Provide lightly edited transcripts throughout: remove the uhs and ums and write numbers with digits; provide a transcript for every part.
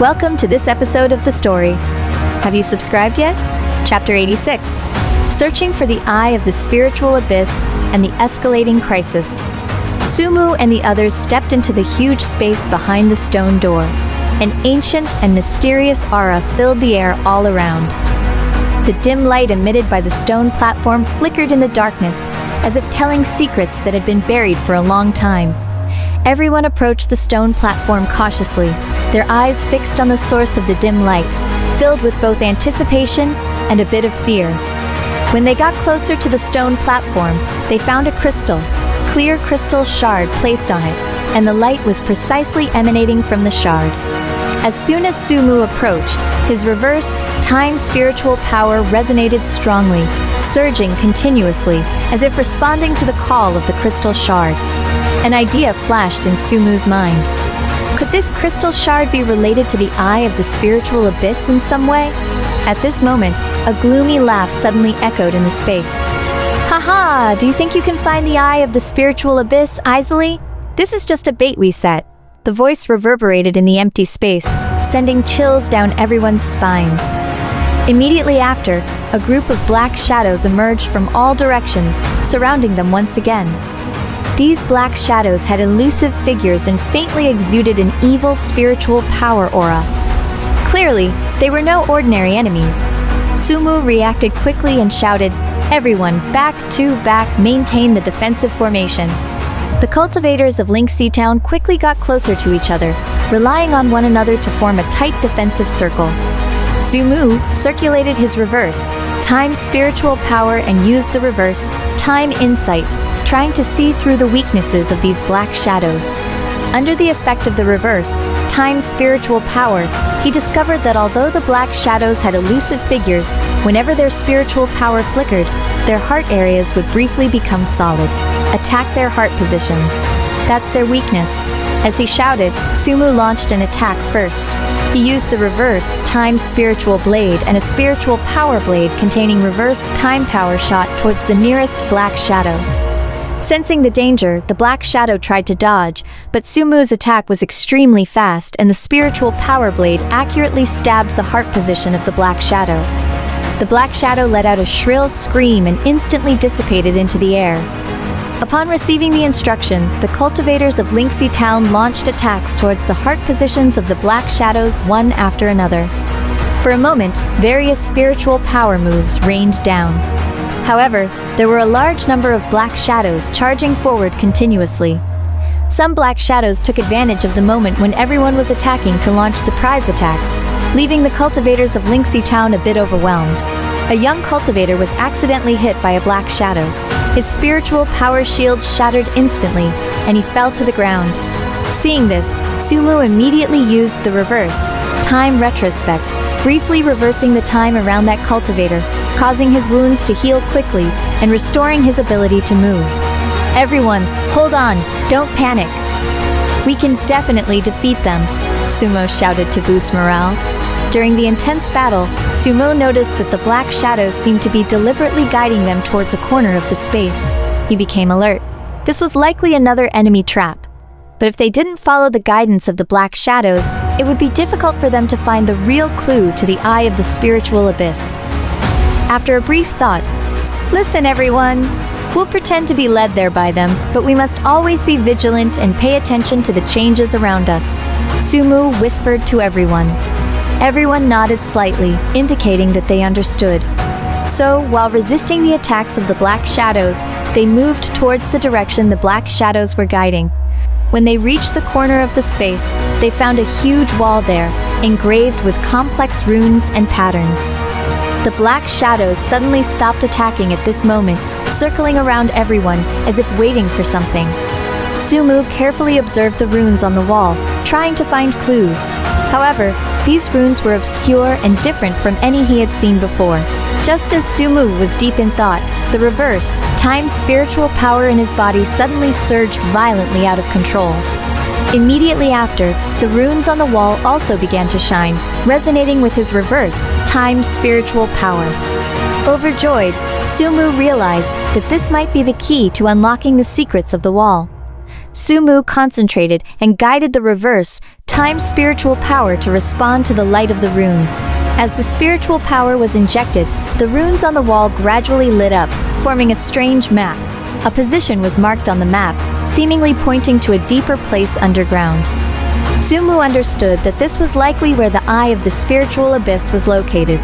Welcome to this episode of the story. Have you subscribed yet? Chapter 86. Searching for the Eye of the Spiritual Abyss and the Escalating Crisis. Sumu and the others stepped into the huge space behind the stone door. An ancient and mysterious aura filled the air all around. The dim light emitted by the stone platform flickered in the darkness, as if telling secrets that had been buried for a long time. Everyone approached the stone platform cautiously, their eyes fixed on the source of the dim light, filled with both anticipation and a bit of fear. When they got closer to the stone platform, they found a clear crystal shard placed on it, and the light was precisely emanating from the shard. As soon as Sumu approached, his reverse, time spiritual power resonated strongly, surging continuously, as if responding to the call of the crystal shard. An idea flashed in Sumu's mind. Could this crystal shard be related to the Eye of the Spiritual Abyss in some way? At this moment, a gloomy laugh suddenly echoed in the space. "Haha, do you think you can find the Eye of the Spiritual Abyss easily? This is just a bait we set." The voice reverberated in the empty space, sending chills down everyone's spines. Immediately after, a group of black shadows emerged from all directions, surrounding them once again. These black shadows had elusive figures and faintly exuded an evil spiritual power aura. Clearly, they were no ordinary enemies. Sumu reacted quickly and shouted, "Everyone, back, maintain the defensive formation." The cultivators of Linksea Town quickly got closer to each other, relying on one another to form a tight defensive circle. Sumu circulated his reverse, time spiritual power and used the reverse, time insight, trying to see through the weaknesses of these black shadows. Under the effect of the reverse, time spiritual power, he discovered that although the black shadows had elusive figures, whenever their spiritual power flickered, their heart areas would briefly become solid. Attack their heart positions. That's their weakness. As he shouted, Sumu launched an attack first. He used the reverse, time spiritual blade and a spiritual power blade containing reverse time power shot towards the nearest black shadow. Sensing the danger, the black shadow tried to dodge, but Sumu's attack was extremely fast and the spiritual power blade accurately stabbed the heart position of the black shadow. The black shadow let out a shrill scream and instantly dissipated into the air. Upon receiving the instruction, the cultivators of Linksea Town launched attacks towards the heart positions of the black shadows one after another. For a moment, various spiritual power moves rained down. However, there were a large number of black shadows charging forward continuously. Some black shadows took advantage of the moment when everyone was attacking to launch surprise attacks, leaving the cultivators of Linksea Town a bit overwhelmed. A young cultivator was accidentally hit by a black shadow. His spiritual power shield shattered instantly, and he fell to the ground. Seeing this, Sumu immediately used the reverse, time retrospect, briefly reversing the time around that cultivator, causing his wounds to heal quickly and restoring his ability to move. "Everyone, hold on, don't panic. We can definitely defeat them," Sumo shouted to boost morale. During the intense battle, Sumo noticed that the black shadows seemed to be deliberately guiding them towards a corner of the space. He became alert. This was likely another enemy trap. But if they didn't follow the guidance of the black shadows, it would be difficult for them to find the real clue to the Eye of the Spiritual Abyss. After a brief thought, "Listen everyone, we'll pretend to be led there by them, but we must always be vigilant and pay attention to the changes around us," Sumu whispered to everyone. Everyone nodded slightly, indicating that they understood. So, while resisting the attacks of the black shadows, they moved towards the direction the black shadows were guiding. When they reached the corner of the space, they found a huge wall there, engraved with complex runes and patterns. The black shadows suddenly stopped attacking at this moment, circling around everyone as if waiting for something. Sumu carefully observed the runes on the wall, trying to find clues. However, these runes were obscure and different from any he had seen before. Just as Sumu was deep in thought, the reverse, time spiritual power in his body suddenly surged violently out of control. Immediately after, the runes on the wall also began to shine, resonating with his reverse, time spiritual power. Overjoyed, Sumu realized that this might be the key to unlocking the secrets of the wall. Sumu concentrated and guided the reverse, time spiritual power to respond to the light of the runes. As the spiritual power was injected, the runes on the wall gradually lit up, forming a strange map. A position was marked on the map, seemingly pointing to a deeper place underground. Sumu understood that this was likely where the eye of the spiritual abyss was located.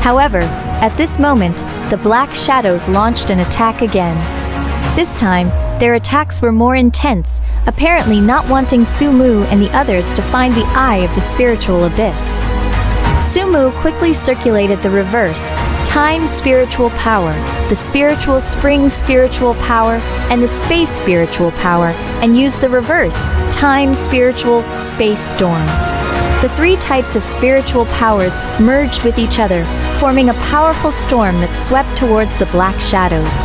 However, at this moment, the Black Shadows launched an attack again. This time, their attacks were more intense, apparently not wanting Sumu and the others to find the eye of the spiritual abyss. Sumu quickly circulated the reverse, time spiritual power, the spiritual spring spiritual power, and the space spiritual power, and used the reverse, time spiritual space storm. The three types of spiritual powers merged with each other, forming a powerful storm that swept towards the Black Shadows.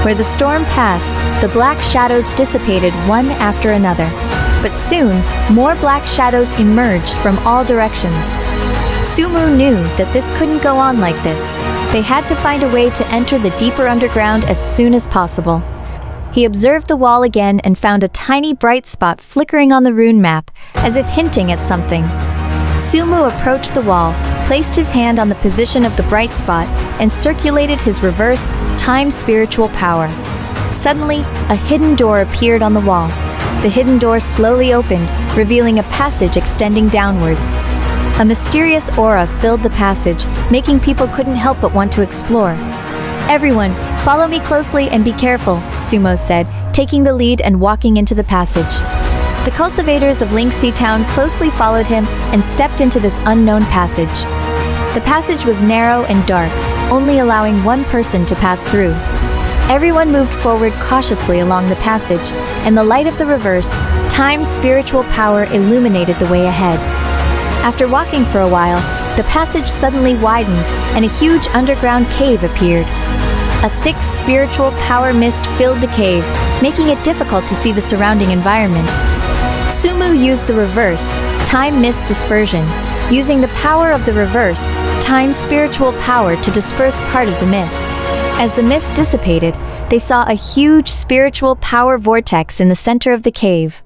Where the storm passed, the Black Shadows dissipated one after another. But soon, more Black Shadows emerged from all directions. Sumu knew that this couldn't go on like this. They had to find a way to enter the deeper underground as soon as possible. He observed the wall again and found a tiny bright spot flickering on the rune map, as if hinting at something. Sumu approached the wall, placed his hand on the position of the bright spot, and circulated his reverse, time spiritual power. Suddenly, a hidden door appeared on the wall. The hidden door slowly opened, revealing a passage extending downwards. A mysterious aura filled the passage, making people couldn't help but want to explore. "Everyone, follow me closely and be careful," Sumo said, taking the lead and walking into the passage. The cultivators of Linksea Town closely followed him and stepped into this unknown passage. The passage was narrow and dark, only allowing one person to pass through. Everyone moved forward cautiously along the passage, and the light of the reverse, time spiritual power illuminated the way ahead. After walking for a while, the passage suddenly widened, and a huge underground cave appeared. A thick spiritual power mist filled the cave, making it difficult to see the surrounding environment. Sumu used the reverse, time mist dispersion, using the power of the reverse, time spiritual power to disperse part of the mist. As the mist dissipated, they saw a huge spiritual power vortex in the center of the cave.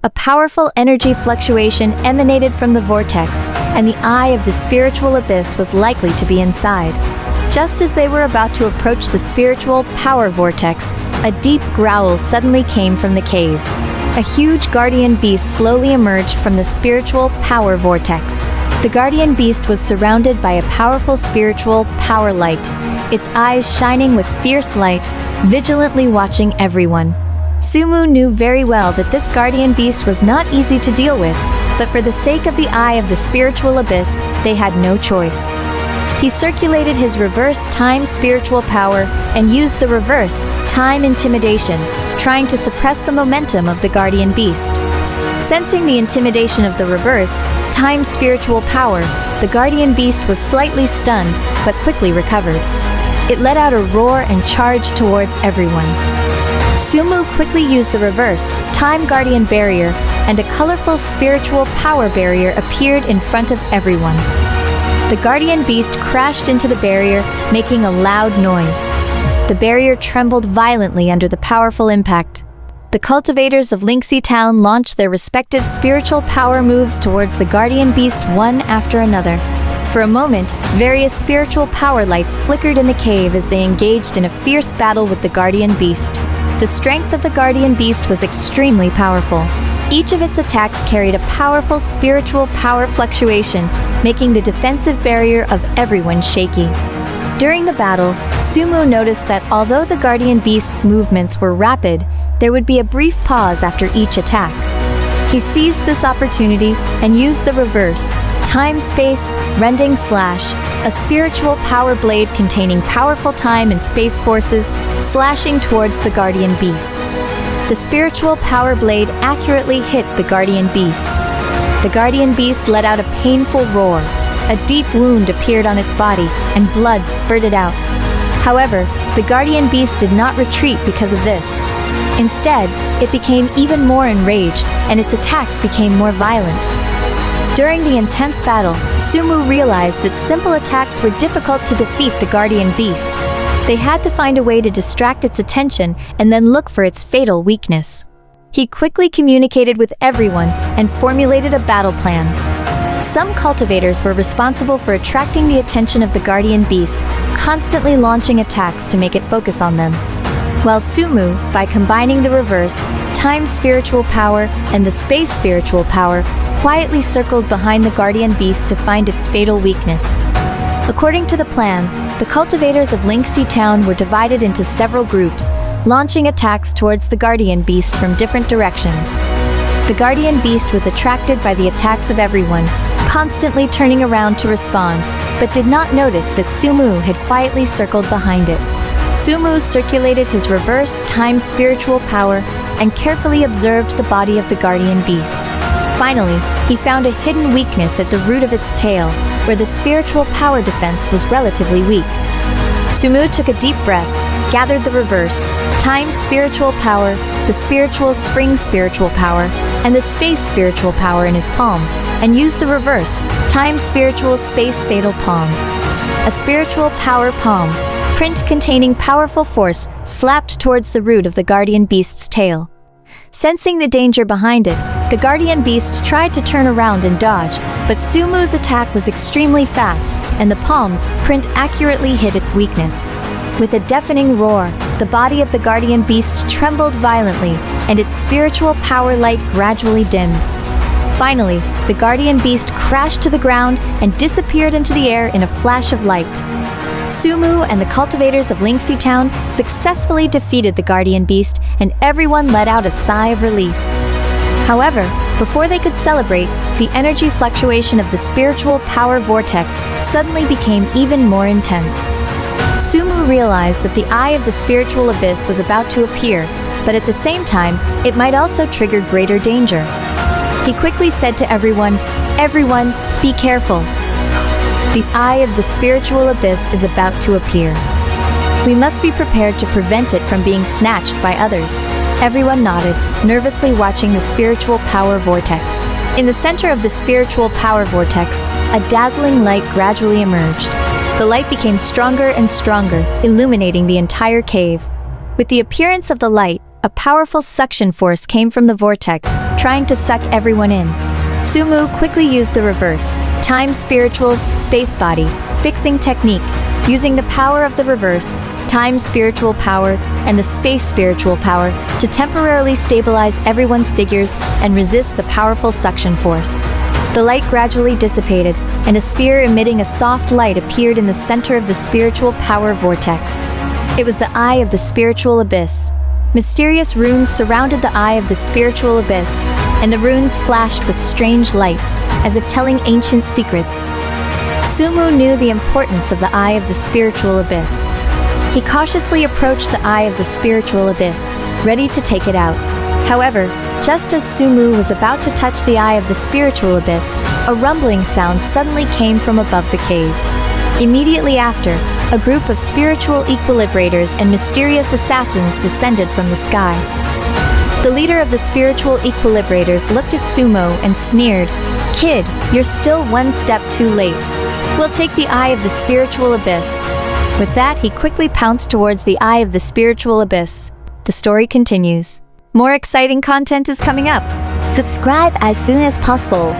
A powerful energy fluctuation emanated from the vortex, and the eye of the spiritual abyss was likely to be inside. Just as they were about to approach the spiritual power vortex, a deep growl suddenly came from the cave. A huge guardian beast slowly emerged from the spiritual power vortex. The guardian beast was surrounded by a powerful spiritual power light, its eyes shining with fierce light, vigilantly watching everyone. Sumu knew very well that this guardian beast was not easy to deal with, but for the sake of the eye of the spiritual abyss, they had no choice. He circulated his reverse time spiritual power and used the reverse time intimidation, trying to suppress the momentum of the guardian beast. Sensing the intimidation of the reverse time spiritual power, the guardian beast was slightly stunned but quickly recovered. It let out a roar and charged towards everyone. Sumu quickly used the reverse time guardian barrier, and a colorful spiritual power barrier appeared in front of everyone. The guardian beast crashed into the barrier, making a loud noise. The barrier trembled violently under the powerful impact. The cultivators of Linksea Town launched their respective spiritual power moves towards the guardian beast one after another. For a moment, various spiritual power lights flickered in the cave as they engaged in a fierce battle with the guardian beast. The strength of the guardian beast was extremely powerful. Each of its attacks carried a powerful spiritual power fluctuation, making the defensive barrier of everyone shaky. During the battle, Sumu noticed that although the guardian beast's movements were rapid, there would be a brief pause after each attack. He seized this opportunity and used the reverse, time-space, rending slash, a spiritual power blade containing powerful time and space forces, slashing towards the guardian beast. The spiritual power blade accurately hit the guardian beast. The guardian beast let out a painful roar. A deep wound appeared on its body, and blood spurted out. However, the guardian beast did not retreat because of this. Instead, it became even more enraged, and its attacks became more violent. During the intense battle, Sumu realized that simple attacks were difficult to defeat the guardian beast. They had to find a way to distract its attention and then look for its fatal weakness. He quickly communicated with everyone and formulated a battle plan. Some cultivators were responsible for attracting the attention of the guardian beast, constantly launching attacks to make it focus on them. While Sumu, by combining the reverse, time spiritual power and the space spiritual power, quietly circled behind the guardian beast to find its fatal weakness. According to the plan, the cultivators of Linksea Town were divided into several groups, launching attacks towards the guardian beast from different directions. The guardian beast was attracted by the attacks of everyone, constantly turning around to respond, but did not notice that Sumu had quietly circled behind it. Sumu circulated his reverse time spiritual power and carefully observed the body of the guardian beast. Finally, he found a hidden weakness at the root of its tail, where the spiritual power defense was relatively weak. Sumu took a deep breath, gathered the reverse time spiritual power, the spiritual spring spiritual power, and the space spiritual power in his palm, and used the reverse time spiritual space fatal palm. A spiritual power palm, print containing powerful force, slapped towards the root of the guardian beast's tail. Sensing the danger behind it, the guardian beast tried to turn around and dodge, but Sumu's attack was extremely fast, and the palm print accurately hit its weakness. With a deafening roar, the body of the guardian beast trembled violently, and its spiritual power light gradually dimmed. Finally, the guardian beast crashed to the ground and disappeared into the air in a flash of light. Sumu and the cultivators of Linksea Town successfully defeated the guardian beast, and everyone let out a sigh of relief. However, before they could celebrate, the energy fluctuation of the spiritual power vortex suddenly became even more intense. Sumu realized that the eye of the spiritual abyss was about to appear, but at the same time, it might also trigger greater danger. He quickly said to everyone, "Everyone, be careful. The eye of the spiritual abyss is about to appear. We must be prepared to prevent it from being snatched by others." Everyone nodded, nervously watching the spiritual power vortex. In the center of the spiritual power vortex, a dazzling light gradually emerged. The light became stronger and stronger, illuminating the entire cave. With the appearance of the light, a powerful suction force came from the vortex, trying to suck everyone in. Sumu quickly used the reverse time spiritual space body fixing technique, using the power of the reverse time spiritual power and the space spiritual power to temporarily stabilize everyone's figures and resist the powerful suction force. The light gradually dissipated, and a sphere emitting a soft light appeared in the center of the spiritual power vortex. It was the eye of the spiritual abyss. Mysterious runes surrounded the eye of the spiritual abyss, and the runes flashed with strange light, as if telling ancient secrets. Sumu knew the importance of the eye of the spiritual abyss. He cautiously approached the eye of the spiritual abyss, ready to take it out. However, just as Sumu was about to touch the eye of the spiritual abyss, a rumbling sound suddenly came from above the cave. Immediately after, a group of spiritual equilibrators and mysterious assassins descended from the sky. The leader of the spiritual equilibrators looked at Sumo and sneered, "Kid, you're still one step too late. We'll take the eye of the spiritual abyss." With that, he quickly pounced towards the eye of the spiritual abyss. The story continues. More exciting content is coming up. Subscribe as soon as possible.